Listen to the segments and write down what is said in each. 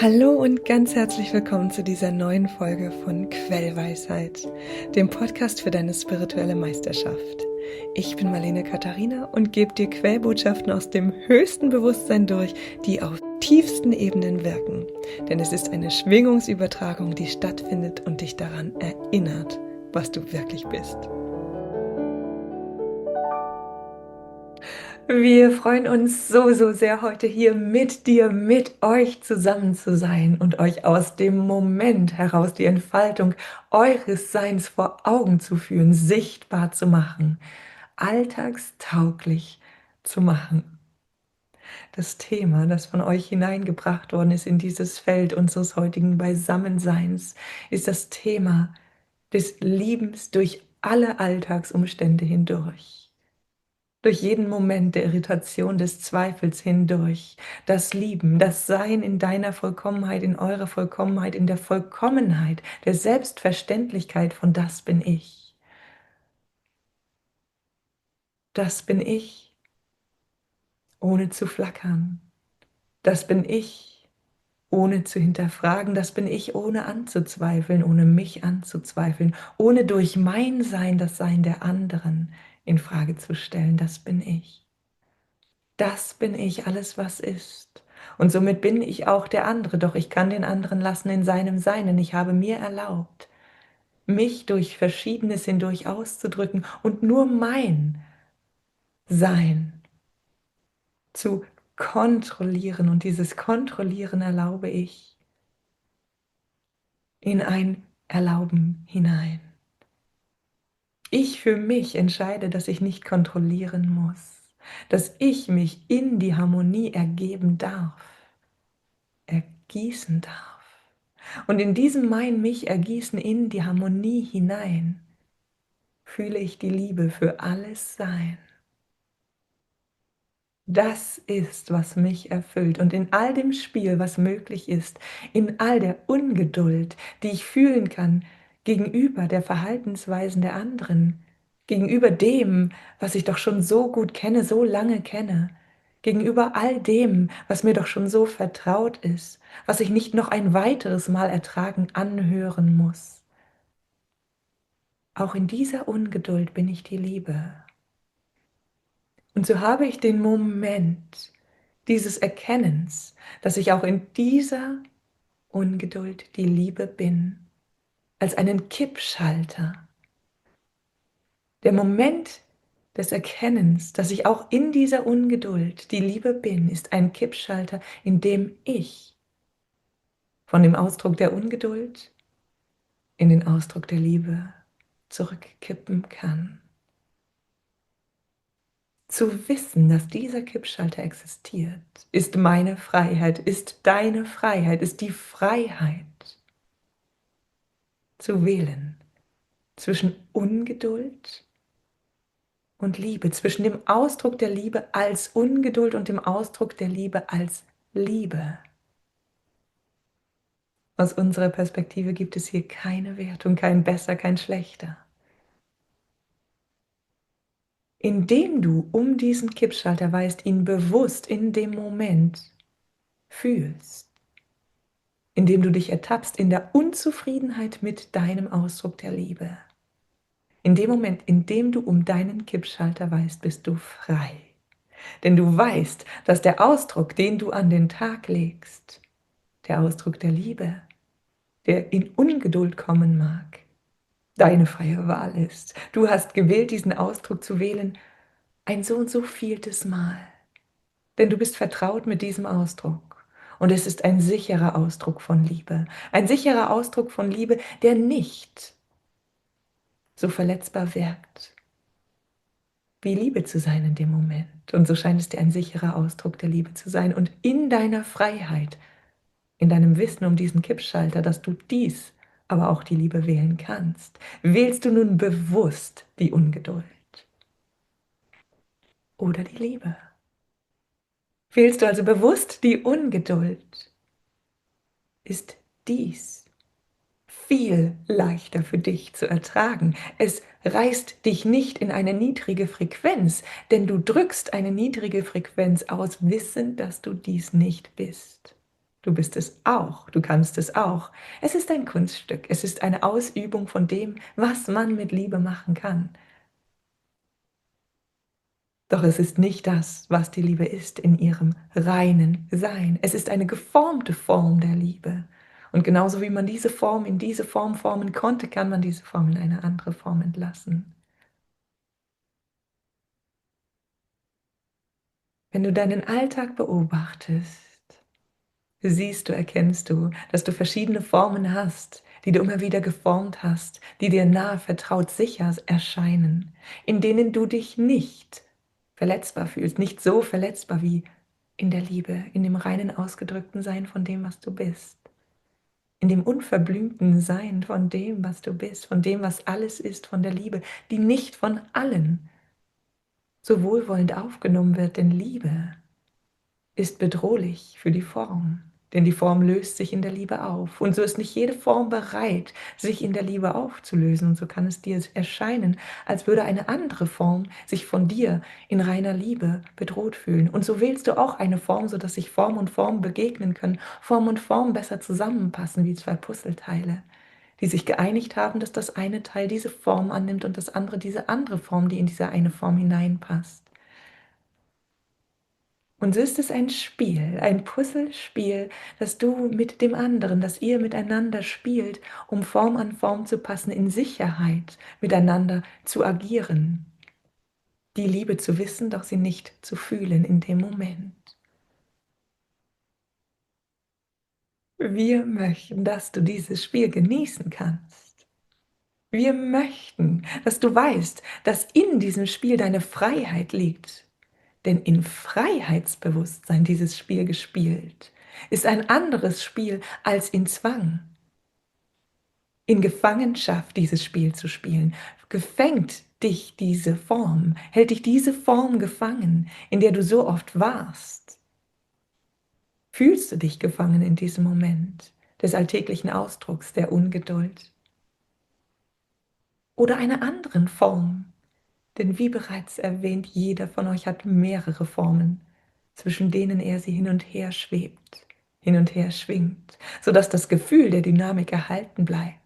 Hallo und ganz herzlich willkommen zu dieser neuen Folge von Quellweisheit, dem Podcast für deine spirituelle Meisterschaft. Ich bin Marlene Katharina und gebe dir Quellbotschaften aus dem höchsten Bewusstsein durch, die auf tiefsten Ebenen wirken. Denn es ist eine Schwingungsübertragung, die stattfindet und dich daran erinnert, was du wirklich bist. Wir freuen uns so sehr, heute hier mit dir, mit euch zusammen zu sein und euch aus dem Moment heraus die Entfaltung eures Seins vor Augen zu führen, sichtbar zu machen, alltagstauglich zu machen. Das Thema, das von euch hineingebracht worden ist in dieses Feld unseres heutigen Beisammenseins, ist das Thema des Liebens durch alle Alltagsumstände hindurch. Durch jeden Moment der Irritation, des Zweifels hindurch, das Lieben, das Sein in deiner Vollkommenheit, in eurer Vollkommenheit, in der Vollkommenheit, der Selbstverständlichkeit von das bin ich. Das bin ich, ohne zu flackern. Das bin ich, ohne zu hinterfragen. Das bin ich, ohne anzuzweifeln, ohne mich anzuzweifeln, ohne durch mein Sein das Sein der anderen in Frage zu stellen. Das bin ich. Das bin ich, alles was ist. Und somit bin ich auch der andere, doch ich kann den anderen lassen in seinem Sein, denn ich habe mir erlaubt, mich durch Verschiedenes hindurch auszudrücken und nur mein Sein zu kontrollieren. Und dieses Kontrollieren erlaube ich in ein Erlauben hinein. Ich für mich entscheide, dass ich nicht kontrollieren muss, dass ich mich in die Harmonie ergeben darf, ergießen darf. Und in diesem Mein-Mich-Ergießen in die Harmonie hinein fühle ich die Liebe für alles Sein. Das ist, was mich erfüllt. Und in all dem Spiel, was möglich ist, in all der Ungeduld, die ich fühlen kann gegenüber der Verhaltensweisen der anderen, gegenüber dem, was ich doch schon so gut kenne, so lange kenne, gegenüber all dem, was mir doch schon so vertraut ist, was ich nicht noch ein weiteres Mal ertragen, anhören muss. Auch in dieser Ungeduld bin ich die Liebe. Und so habe ich den Moment dieses Erkennens, dass ich auch in dieser Ungeduld die Liebe bin, als einen Kippschalter. Der Moment des Erkennens, dass ich auch in dieser Ungeduld die Liebe bin, ist ein Kippschalter, in dem ich von dem Ausdruck der Ungeduld in den Ausdruck der Liebe zurückkippen kann. Zu wissen, dass dieser Kippschalter existiert, ist meine Freiheit, ist deine Freiheit, ist die Freiheit zu wählen zwischen Ungeduld und Liebe, zwischen dem Ausdruck der Liebe als Ungeduld und dem Ausdruck der Liebe als Liebe. Aus unserer Perspektive gibt es hier keine Wertung, kein besser, kein schlechter. Indem du um diesen Kippschalter weißt, ihn bewusst in dem Moment fühlst, indem du dich ertappst in der Unzufriedenheit mit deinem Ausdruck der Liebe. In dem Moment, in dem du um deinen Kippschalter weißt, bist du frei. Denn du weißt, dass der Ausdruck, den du an den Tag legst, der Ausdruck der Liebe, der in Ungeduld kommen mag, deine freie Wahl ist. Du hast gewählt, diesen Ausdruck zu wählen, ein so und so vieltes Mal. Denn du bist vertraut mit diesem Ausdruck. Und es ist ein sicherer Ausdruck von Liebe. Ein sicherer Ausdruck von Liebe, der nicht so verletzbar wirkt, wie Liebe zu sein in dem Moment. Und so scheint es dir ein sicherer Ausdruck der Liebe zu sein. Und in deiner Freiheit, in deinem Wissen um diesen Kippschalter, dass du dies, aber auch die Liebe wählen kannst, wählst du nun bewusst die Ungeduld oder die Liebe. Wählst du also bewusst die Ungeduld, ist dies viel leichter für dich zu ertragen. Es reißt dich nicht in eine niedrige Frequenz, denn du drückst eine niedrige Frequenz aus, wissend, dass du dies nicht bist. Du bist es auch, du kannst es auch. Es ist ein Kunststück, es ist eine Ausübung von dem, was man mit Liebe machen kann. Doch es ist nicht das, was die Liebe ist in ihrem reinen Sein. Es ist eine geformte Form der Liebe. Und genauso wie man diese Form in diese Form formen konnte, kann man diese Form in eine andere Form entlassen. Wenn du deinen Alltag beobachtest, siehst du, erkennst du, dass du verschiedene Formen hast, die du immer wieder geformt hast, die dir nahe, vertraut, sicher erscheinen, in denen du dich nicht verletzbar fühlst, nicht so verletzbar wie in der Liebe, in dem reinen ausgedrückten Sein von dem, was du bist, in dem unverblümten Sein von dem, was du bist, von dem, was alles ist, von der Liebe, die nicht von allen so wohlwollend aufgenommen wird, denn Liebe ist bedrohlich für die Form, denn die Form löst sich in der Liebe auf. Und so ist nicht jede Form bereit, sich in der Liebe aufzulösen. Und so kann es dir erscheinen, als würde eine andere Form sich von dir in reiner Liebe bedroht fühlen. Und so wählst du auch eine Form, sodass sich Form und Form begegnen können, Form und Form besser zusammenpassen wie zwei Puzzleteile, die sich geeinigt haben, dass das eine Teil diese Form annimmt und das andere diese andere Form, die in diese eine Form hineinpasst. Und so ist es ein Spiel, ein Puzzlespiel, das du mit dem anderen, das ihr miteinander spielt, um Form an Form zu passen, in Sicherheit miteinander zu agieren. Die Liebe zu wissen, doch sie nicht zu fühlen in dem Moment. Wir möchten, dass du dieses Spiel genießen kannst. Wir möchten, dass du weißt, dass in diesem Spiel deine Freiheit liegt. Denn in Freiheitsbewusstsein dieses Spiel gespielt, ist ein anderes Spiel als in Zwang. In Gefangenschaft dieses Spiel zu spielen, gefängt dich diese Form, hält dich diese Form gefangen, in der du so oft warst. Fühlst du dich gefangen in diesem Moment des alltäglichen Ausdrucks der Ungeduld oder einer anderen Form? Denn wie bereits erwähnt, jeder von euch hat mehrere Formen, zwischen denen er sie hin und her schwebt, hin und her schwingt, sodass das Gefühl der Dynamik erhalten bleibt.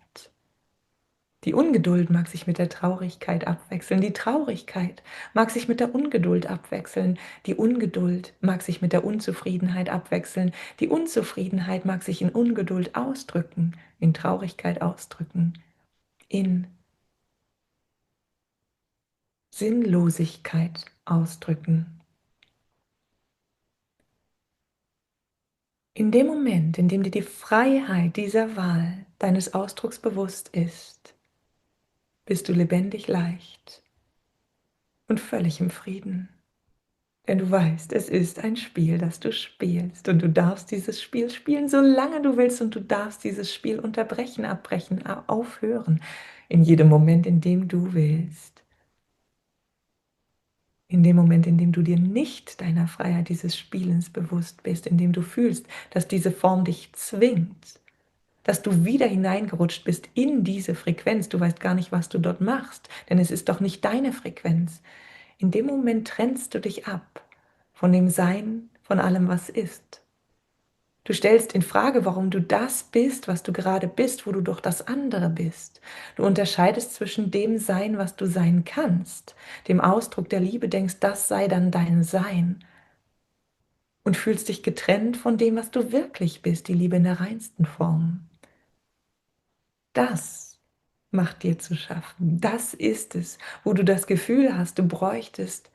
Die Ungeduld mag sich mit der Traurigkeit abwechseln, die Traurigkeit mag sich mit der Ungeduld abwechseln, die Ungeduld mag sich mit der Unzufriedenheit abwechseln, die Unzufriedenheit mag sich in Ungeduld ausdrücken, in Traurigkeit ausdrücken, in Sinnlosigkeit ausdrücken. In dem Moment, in dem dir die Freiheit dieser Wahl deines Ausdrucks bewusst ist, bist du lebendig leicht und völlig im Frieden. Denn du weißt, es ist ein Spiel, das du spielst und du darfst dieses Spiel spielen, solange du willst und du darfst dieses Spiel unterbrechen, abbrechen, aufhören, in jedem Moment, in dem du willst. In dem Moment, in dem du dir nicht deiner Freiheit dieses Spielens bewusst bist, in dem du fühlst, dass diese Form dich zwingt, dass du wieder hineingerutscht bist in diese Frequenz. Du weißt gar nicht, was du dort machst, denn es ist doch nicht deine Frequenz. In dem Moment trennst du dich ab von dem Sein, von allem, was ist. Du stellst in Frage, warum du das bist, was du gerade bist, wo du doch das andere bist. Du unterscheidest zwischen dem Sein, was du sein kannst, dem Ausdruck der Liebe, denkst, das sei dann dein Sein und fühlst dich getrennt von dem, was du wirklich bist, die Liebe in der reinsten Form. Das macht dir zu schaffen. Das ist es, wo du das Gefühl hast, du bräuchtest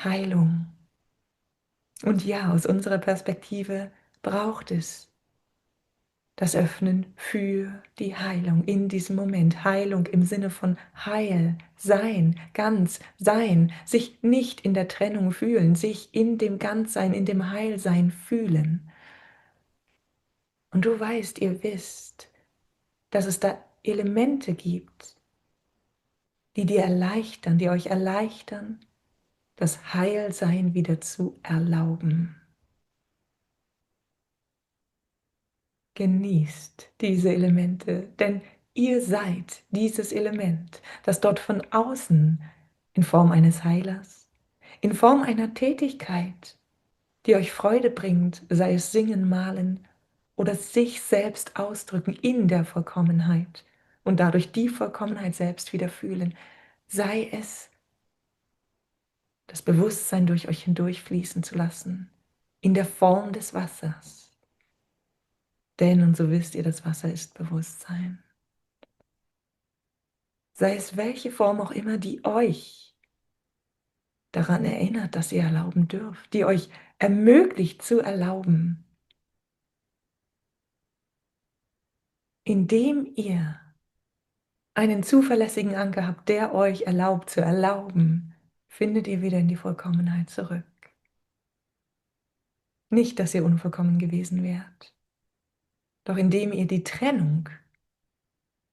Heilung. Und ja, aus unserer Perspektive braucht es das Öffnen für die Heilung in diesem Moment. Heilung im Sinne von Heil, Sein, ganz Sein, sich nicht in der Trennung fühlen, sich in dem Ganzsein, in dem Heilsein fühlen. Und du weißt, ihr wisst, dass es da Elemente gibt, die dir erleichtern, die euch erleichtern, das Heilsein wieder zu erlauben. Genießt diese Elemente, denn ihr seid dieses Element, das dort von außen in Form eines Heilers, in Form einer Tätigkeit, die euch Freude bringt, sei es singen, malen oder sich selbst ausdrücken in der Vollkommenheit und dadurch die Vollkommenheit selbst wieder fühlen, sei es das Bewusstsein durch euch hindurchfließen zu lassen, in der Form des Wassers. Denn, und so wisst ihr, das Wasser ist Bewusstsein. Sei es welche Form auch immer, die euch daran erinnert, dass ihr erlauben dürft, die euch ermöglicht zu erlauben, indem ihr einen zuverlässigen Anker habt, der euch erlaubt zu erlauben, findet ihr wieder in die Vollkommenheit zurück. Nicht, dass ihr unvollkommen gewesen wärt, doch indem ihr die Trennung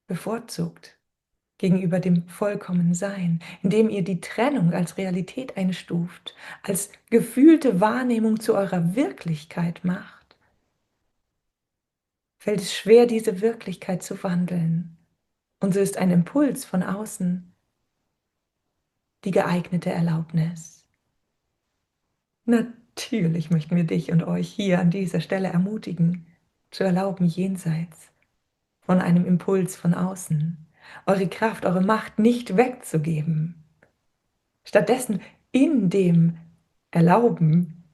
bevorzugt gegenüber dem vollkommen Sein, indem ihr die Trennung als Realität einstuft, als gefühlte Wahrnehmung zu eurer Wirklichkeit macht, fällt es schwer, diese Wirklichkeit zu wandeln. Und so ist ein Impuls von außen die geeignete Erlaubnis. Natürlich möchten wir dich und euch hier an dieser Stelle ermutigen, zu erlauben, jenseits von einem Impuls von außen, eure Kraft, eure Macht nicht wegzugeben. Stattdessen in dem Erlauben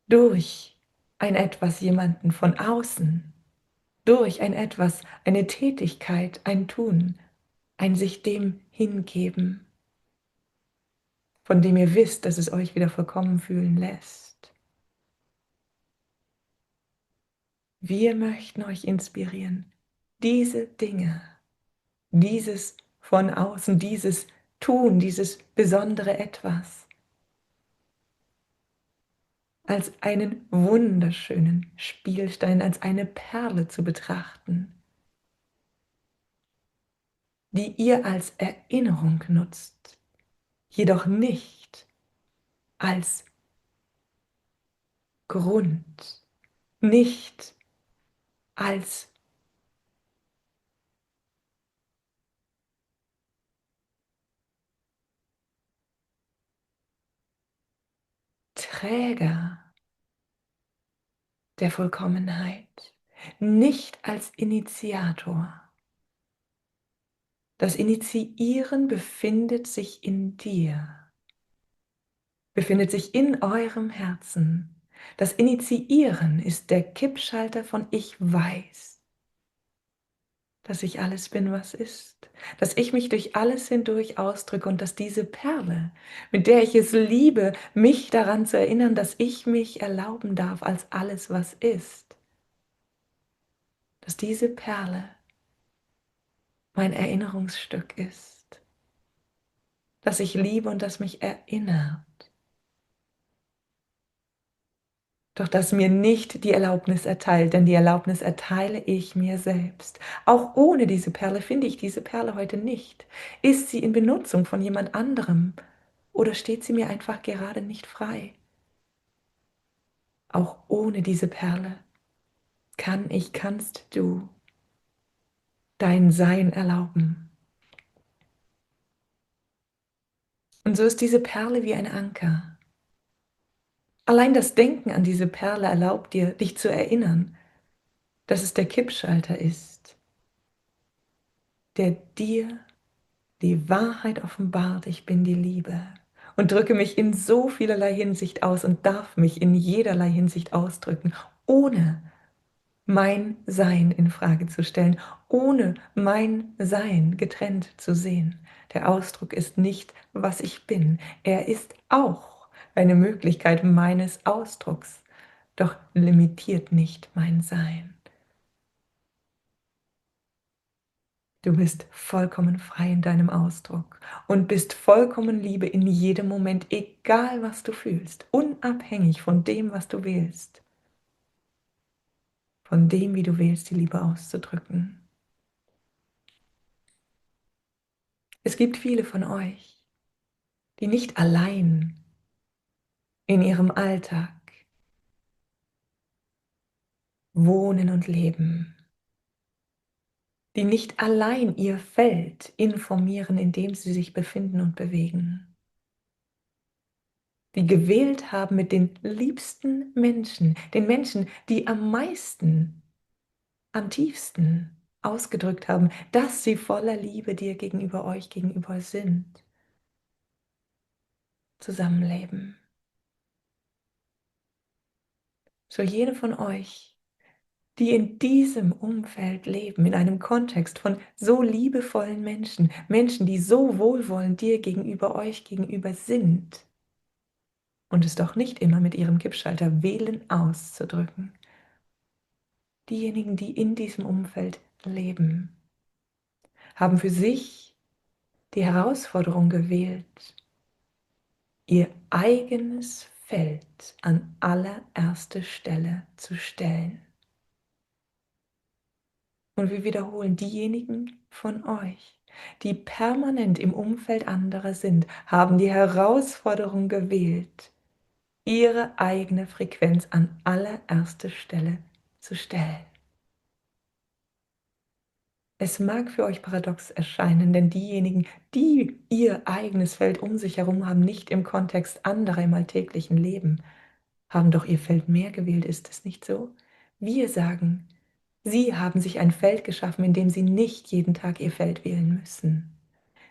durch ein Etwas jemanden von außen, durch ein Etwas, eine Tätigkeit, ein Tun, ein sich dem hingeben, von dem ihr wisst, dass es euch wieder vollkommen fühlen lässt. Wir möchten euch inspirieren, diese Dinge, dieses von außen, dieses Tun, dieses besondere Etwas als einen wunderschönen Spielstein, als eine Perle zu betrachten, die ihr als Erinnerung nutzt, jedoch nicht als Grund, nicht als Träger der Vollkommenheit, nicht als Initiator. Das Initiieren befindet sich in dir, befindet sich in eurem Herzen. Das Initiieren ist der Kippschalter von Ich weiß, dass ich alles bin, was ist, dass ich mich durch alles hindurch ausdrücke und dass diese Perle, mit der ich es liebe, mich daran zu erinnern, dass ich mich erlauben darf als alles, was ist, dass diese Perle mein Erinnerungsstück ist, das ich liebe und das mich erinnert. Doch das mir nicht die Erlaubnis erteilt, denn die Erlaubnis erteile ich mir selbst. Auch ohne diese Perle finde ich diese Perle heute nicht. Ist sie in Benutzung von jemand anderem oder steht sie mir einfach gerade nicht frei? Auch ohne diese Perle kannst du dein Sein erlauben. Und so ist diese Perle wie ein Anker. Allein das Denken an diese Perle erlaubt dir, dich zu erinnern, dass es der Kippschalter ist, der dir die Wahrheit offenbart, ich bin die Liebe und drücke mich in so vielerlei Hinsicht aus und darf mich in jederlei Hinsicht ausdrücken, ohne mein Sein in Frage zu stellen, ohne mein Sein getrennt zu sehen. Der Ausdruck ist nicht, was ich bin. Er ist auch eine Möglichkeit meines Ausdrucks, doch limitiert nicht mein Sein. Du bist vollkommen frei in deinem Ausdruck und bist vollkommen Liebe in jedem Moment, egal was du fühlst, unabhängig von dem, was du wählst, von dem, wie du wählst, die Liebe auszudrücken. Es gibt viele von euch, die nicht allein in ihrem Alltag wohnen und leben, die nicht allein ihr Feld informieren, in dem sie sich befinden und bewegen. die gewählt haben mit den liebsten Menschen, den Menschen, die am meisten, am tiefsten ausgedrückt haben, dass sie voller Liebe dir gegenüber, euch gegenüber sind, zusammenleben. So jene von euch, die in diesem Umfeld leben, in einem Kontext von so liebevollen Menschen, Menschen, die so wohlwollend dir gegenüber, euch gegenüber sind, und es doch nicht immer mit ihrem Kippschalter wählen auszudrücken. Diejenigen, die in diesem Umfeld leben, haben für sich die Herausforderung gewählt, ihr eigenes Feld an allererste Stelle zu stellen. Und wir wiederholen, diejenigen von euch, die permanent im Umfeld anderer sind, haben die Herausforderung gewählt, ihre eigene Frequenz an allererste Stelle zu stellen. Es mag für euch paradox erscheinen, denn diejenigen, die ihr eigenes Feld um sich herum haben, nicht im Kontext anderer im alltäglichen Leben, haben doch ihr Feld mehr gewählt, ist es nicht so? Wir sagen, sie haben sich ein Feld geschaffen, in dem sie nicht jeden Tag ihr Feld wählen müssen.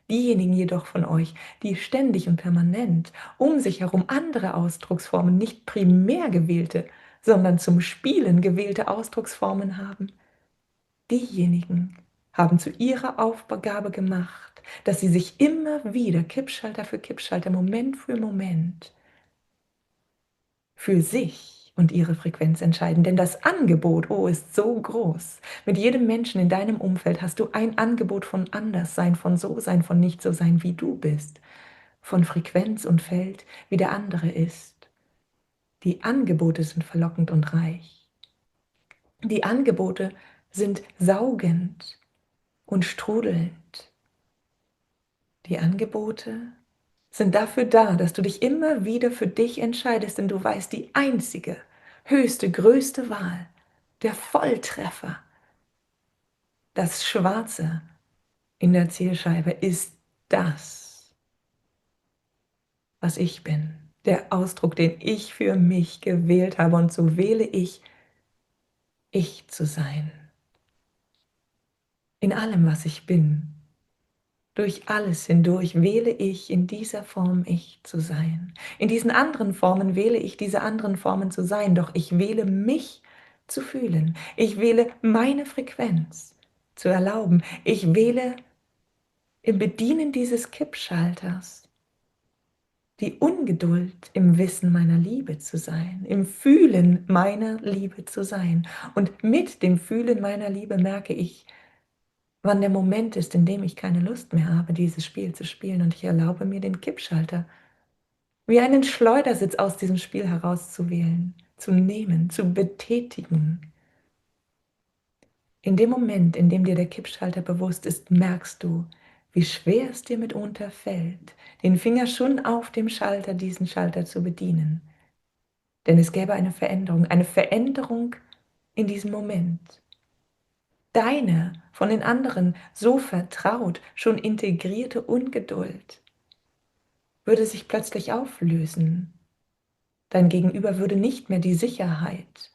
Diejenigen jedoch von euch, die ständig und permanent um sich herum andere Ausdrucksformen, nicht primär gewählte, sondern zum Spielen gewählte Ausdrucksformen haben, diejenigen haben zu ihrer Aufgabe gemacht, dass sie sich immer wieder Kippschalter für Kippschalter, Moment für Moment für sich und ihre Frequenz entscheiden. Denn das Angebot, oh, ist so groß. Mit jedem Menschen in deinem Umfeld hast du ein Angebot von Anderssein, von So-Sein, von Nicht-So-Sein, wie du bist, von Frequenz und Feld, wie der andere ist. Die Angebote sind verlockend und reich. Die Angebote sind saugend und strudelnd. Die Angebote sind dafür da, dass du dich immer wieder für dich entscheidest, denn du weißt, die einzige, höchste, größte Wahl, der Volltreffer, das Schwarze in der Zielscheibe ist das, was ich bin, der Ausdruck, den ich für mich gewählt habe, und so wähle ich zu sein, in allem, was ich bin. Durch alles hindurch wähle ich in dieser Form ich zu sein. In diesen anderen Formen wähle ich diese anderen Formen zu sein, doch ich wähle mich zu fühlen. Ich wähle meine Frequenz zu erlauben. Ich wähle im Bedienen dieses Kippschalters die Ungeduld im Wissen meiner Liebe zu sein, im Fühlen meiner Liebe zu sein. Und mit dem Fühlen meiner Liebe merke ich, wann der Moment ist, in dem ich keine Lust mehr habe, dieses Spiel zu spielen, und ich erlaube mir, den Kippschalter wie einen Schleudersitz aus diesem Spiel herauszuwählen, zu nehmen, zu betätigen. In dem Moment, in dem dir der Kippschalter bewusst ist, merkst du, wie schwer es dir mitunter fällt, den Finger schon auf dem Schalter, diesen Schalter zu bedienen. Denn es gäbe eine Veränderung in diesem Moment. Deine, von den anderen so vertraut, schon integrierte Ungeduld würde sich plötzlich auflösen. Dein Gegenüber würde nicht mehr die Sicherheit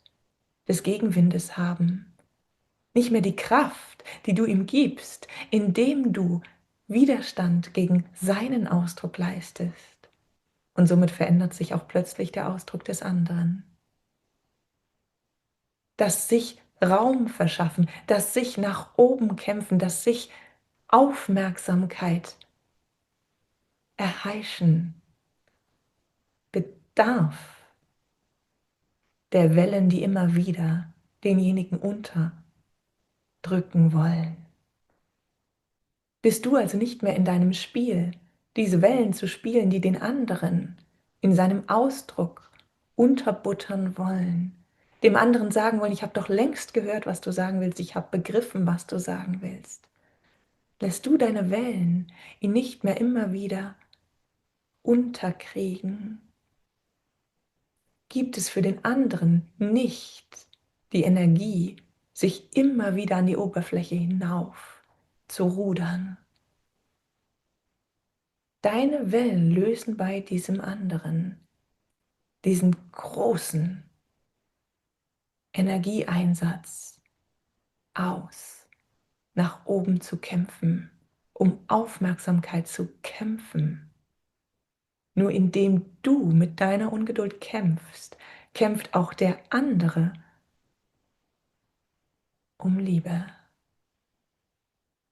des Gegenwindes haben, nicht mehr die Kraft, die du ihm gibst, indem du Widerstand gegen seinen Ausdruck leistest. Und somit verändert sich auch plötzlich der Ausdruck des anderen. Das sich Raum verschaffen, das sich nach oben kämpfen, das sich Aufmerksamkeit erheischen, bedarf der Wellen, die immer wieder denjenigen unterdrücken wollen. Bist du also nicht mehr in deinem Spiel, diese Wellen zu spielen, die den anderen in seinem Ausdruck unterbuttern wollen, dem anderen sagen wollen, ich habe doch längst gehört, was du sagen willst, ich habe begriffen, was du sagen willst. Lässt du deine Wellen ihn nicht mehr immer wieder unterkriegen? Gibt es für den anderen nicht die Energie, sich immer wieder an die Oberfläche hinauf zu rudern? Deine Wellen lösen bei diesem anderen diesen großen Energieeinsatz aus, nach oben zu kämpfen, um Aufmerksamkeit zu kämpfen. Nur indem du mit deiner Ungeduld kämpfst, kämpft auch der andere um Liebe.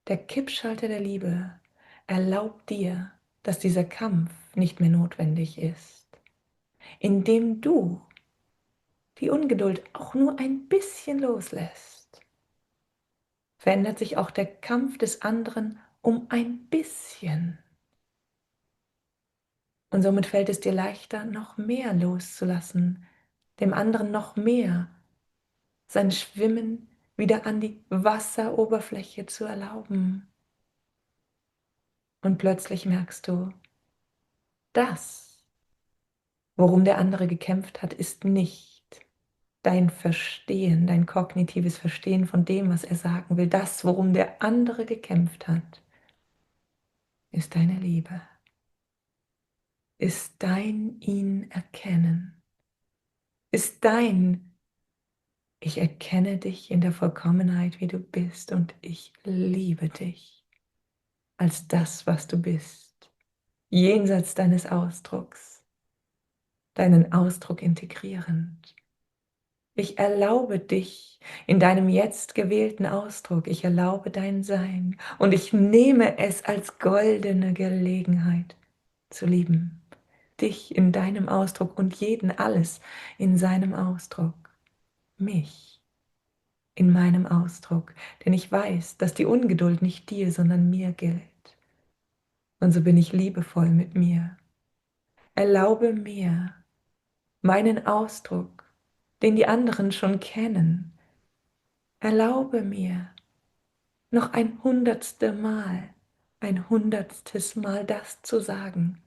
Der Kippschalter der Liebe erlaubt dir, dass dieser Kampf nicht mehr notwendig ist. Indem du die Ungeduld auch nur ein bisschen loslässt, verändert sich auch der Kampf des anderen um ein bisschen. Und somit fällt es dir leichter, noch mehr loszulassen, dem anderen noch mehr sein Schwimmen wieder an die Wasseroberfläche zu erlauben. Und plötzlich merkst du, das, worum der andere gekämpft hat, ist nicht dein Verstehen, dein kognitives Verstehen von dem, was er sagen will. Das, worum der andere gekämpft hat, ist deine Liebe, ist dein ihn erkennen, ist dein ich erkenne dich in der Vollkommenheit, wie du bist, und ich liebe dich als das, was du bist, jenseits deines Ausdrucks, deinen Ausdruck integrierend. Ich erlaube dich in deinem jetzt gewählten Ausdruck, ich erlaube dein Sein und ich nehme es als goldene Gelegenheit zu lieben. Dich in deinem Ausdruck und jeden alles in seinem Ausdruck. Mich in meinem Ausdruck, denn ich weiß, dass die Ungeduld nicht dir, sondern mir gilt. Und so bin ich liebevoll mit mir. Erlaube mir meinen Ausdruck, den die anderen schon kennen. Erlaube mir noch ein hundertstes Mal das zu sagen,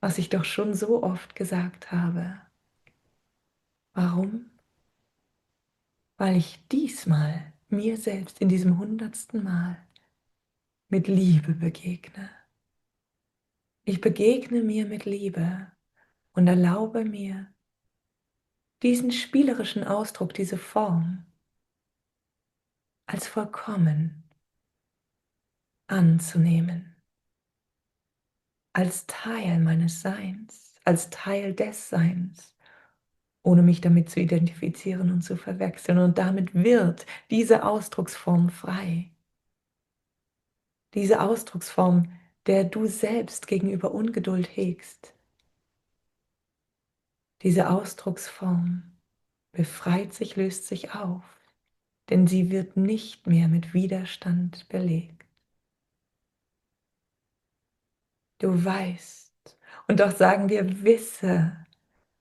was ich doch schon so oft gesagt habe. Warum? Weil ich diesmal mir selbst in diesem 100. Mal mit Liebe begegne. Ich begegne mir mit Liebe und erlaube mir, diesen spielerischen Ausdruck, diese Form, als vollkommen anzunehmen, als Teil meines Seins, als Teil des Seins, ohne mich damit zu identifizieren und zu verwechseln. Und damit wird diese Ausdrucksform frei. Diese Ausdrucksform, der du selbst gegenüber Ungeduld hegst. Diese Ausdrucksform befreit sich, löst sich auf, denn sie wird nicht mehr mit Widerstand belegt. Du weißt, und doch sagen wir, wisse,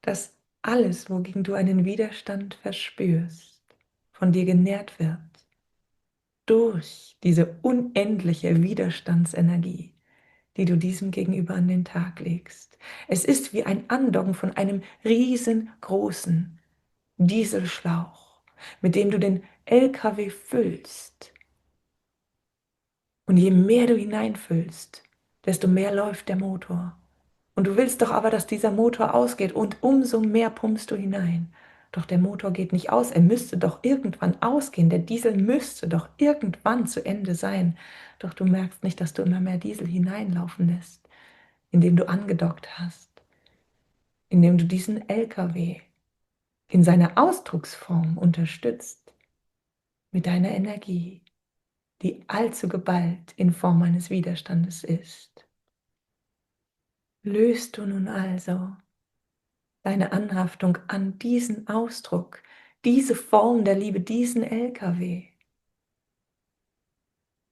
dass alles, wogegen du einen Widerstand verspürst, von dir genährt wird durch diese unendliche Widerstandsenergie, die du diesem Gegenüber an den Tag legst. Es ist wie ein Andocken von einem riesengroßen Dieselschlauch, mit dem du den LKW füllst. Und je mehr du hineinfüllst, desto mehr läuft der Motor. Und du willst doch aber, dass dieser Motor ausgeht, und umso mehr pumpst du hinein. Doch der Motor geht nicht aus, er müsste doch irgendwann ausgehen, der Diesel müsste doch irgendwann zu Ende sein. Doch du merkst nicht, dass du immer mehr Diesel hineinlaufen lässt, indem du angedockt hast, indem du diesen LKW in seiner Ausdrucksform unterstützt mit deiner Energie, die allzu geballt in Form eines Widerstandes ist. Löst du nun also deine Anhaftung an diesen Ausdruck, diese Form der Liebe, diesen LKW,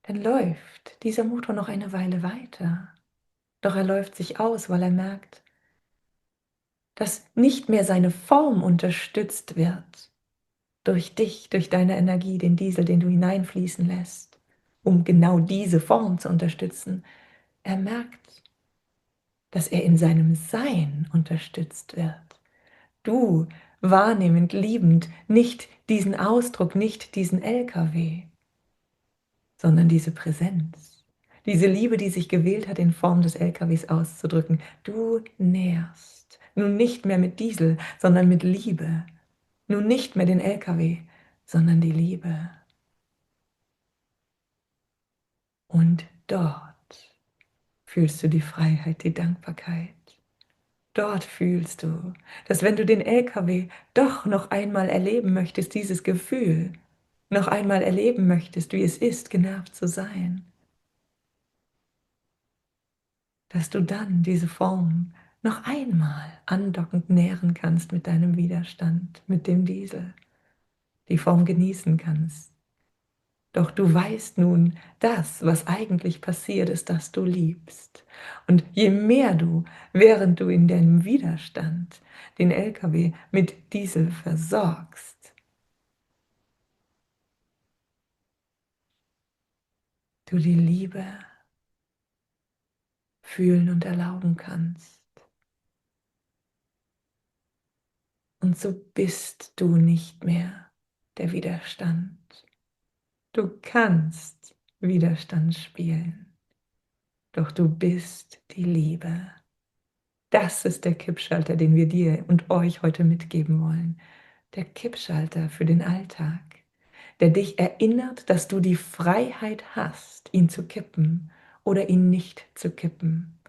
dann läuft dieser Motor noch eine Weile weiter. Doch er läuft sich aus, weil er merkt, dass nicht mehr seine Form unterstützt wird durch dich, durch deine Energie, den Diesel, den du hineinfließen lässt, um genau diese Form zu unterstützen. Er merkt, dass er in seinem Sein unterstützt wird. Du, wahrnehmend, liebend, nicht diesen Ausdruck, nicht diesen LKW, sondern diese Präsenz, diese Liebe, die sich gewählt hat, in Form des LKWs auszudrücken. Du nährst Nun nicht mehr mit Diesel, sondern mit Liebe. Nun nicht mehr den LKW, sondern die Liebe. Und dort fühlst du die Freiheit, die Dankbarkeit. Dort fühlst du, dass wenn du den LKW doch noch einmal erleben möchtest, dieses Gefühl, noch einmal erleben möchtest, wie es ist, genervt zu sein, dass du dann diese Form noch einmal andockend nähren kannst mit deinem Widerstand, mit dem Diesel, die Form genießen kannst. Doch du weißt nun, das, was eigentlich passiert, ist, dass du liebst. Und je mehr du, während du in deinem Widerstand den LKW mit Diesel versorgst, du die Liebe fühlen und erlauben kannst. Und so bist du nicht mehr der Widerstand. Du kannst Widerstand spielen, doch du bist die Liebe. Das ist der Kippschalter, den wir dir und euch heute mitgeben wollen. Der Kippschalter für den Alltag, der dich erinnert, dass du die Freiheit hast, ihn zu kippen oder ihn nicht zu kippen.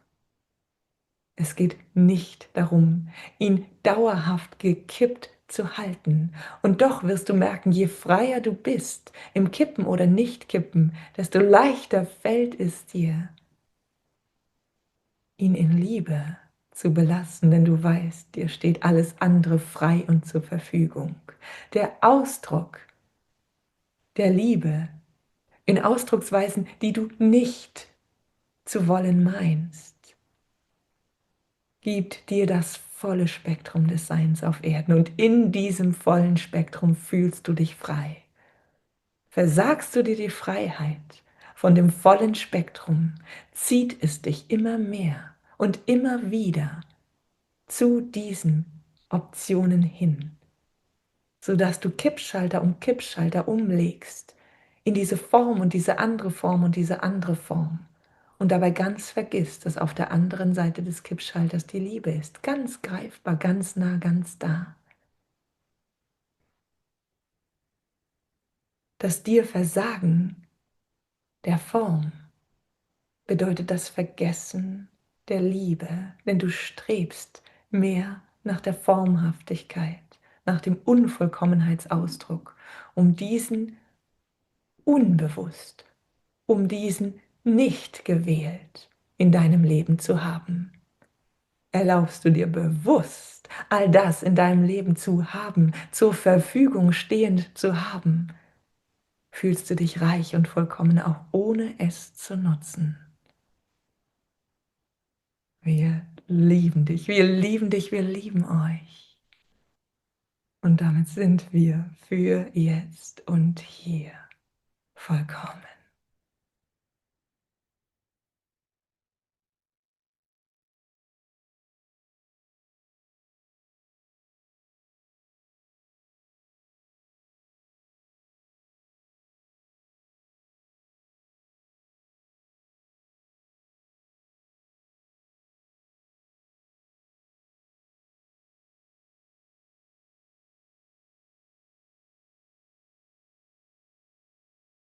Es geht nicht darum, ihn dauerhaft gekippt zu halten. Und doch wirst du merken, je freier du bist im Kippen oder Nicht-Kippen, desto leichter fällt es dir, ihn in Liebe zu belassen, denn du weißt, dir steht alles andere frei und zur Verfügung. Der Ausdruck der Liebe in Ausdrucksweisen, die du nicht zu wollen meinst, gibt dir das volle Spektrum des Seins auf Erden und in diesem vollen Spektrum fühlst du dich frei. Versagst du dir die Freiheit von dem vollen Spektrum, zieht es dich immer mehr und immer wieder zu diesen Optionen hin, sodass du Kippschalter um Kippschalter umlegst in diese Form und diese andere Form und diese andere Form und dabei ganz vergisst, dass auf der anderen Seite des Kippschalters die Liebe ist, ganz greifbar, ganz nah, ganz da. Das dir Versagen der Form bedeutet das Vergessen der Liebe, denn du strebst mehr nach der Formhaftigkeit, nach dem Unvollkommenheitsausdruck, um diesen unbewusst, um diesen nicht gewählt in deinem Leben zu haben. Erlaubst du dir bewusst, all das in deinem Leben zu haben, zur Verfügung stehend zu haben, fühlst du dich reich und vollkommen, auch ohne es zu nutzen. Wir lieben dich, wir lieben dich, wir lieben euch. Und damit sind wir für jetzt und hier vollkommen.